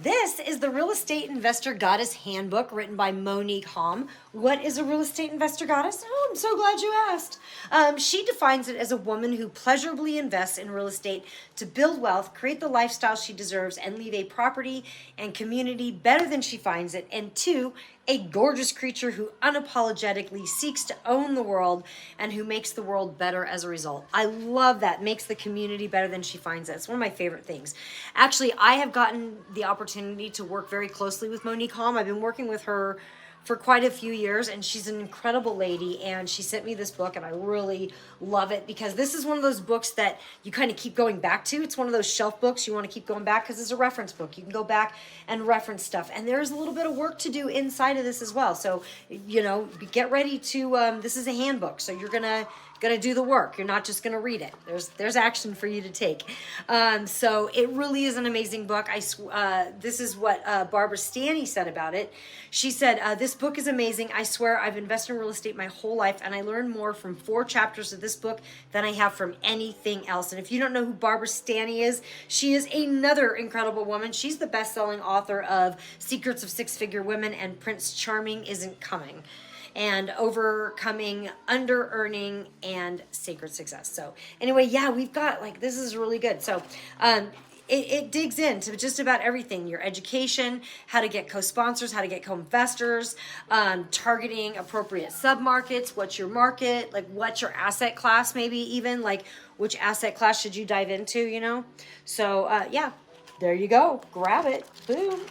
This is the Real Estate Investor Goddess Handbook written by Monick Halm. What is a real estate investor goddess? Oh, I'm so glad you asked. She defines it as a woman who pleasurably invests in real estate to build wealth, create the lifestyle she deserves, and leave a property and community better than she finds it. And two, a gorgeous creature who unapologetically seeks to own the world and who makes the world better as a result. I love that. Makes the community better than she finds it. It's one of my favorite things. Actually, I have gotten the opportunity to work very closely with Monick Halm. I've been working with her for quite a few years, and she's an incredible lady, and she sent me this book, and I really love it because this is one of those books that you kind of keep going back to. It's one of those shelf books you want to keep going back because it's a reference book. You can go back and reference stuff, and there's a little bit of work to do inside of this as well. So, you know, get ready to, this is a handbook, so you're gonna do the work. You're not just gonna read it. There's action for you to take. So it really is an amazing book. This is what Barbara Stanny said about it. She said, this book is amazing. I swear I've invested in real estate my whole life, and I learned more from 4 chapters of this book than I have from anything else. And if you don't know who Barbara Stanny is, she is another incredible woman. She's the best-selling author of Secrets of Six-Figure Women and Prince Charming Isn't Coming, and Overcoming Underearning and Sacred Success. So anyway, yeah, we've got, like, this is really good. So it digs into just about everything: your education, how to get co-sponsors, how to get co-investors, targeting appropriate submarkets, what's your market, like what's your asset class, maybe even like which asset class should you dive into, you know? So yeah, there you go. Grab it. Boom.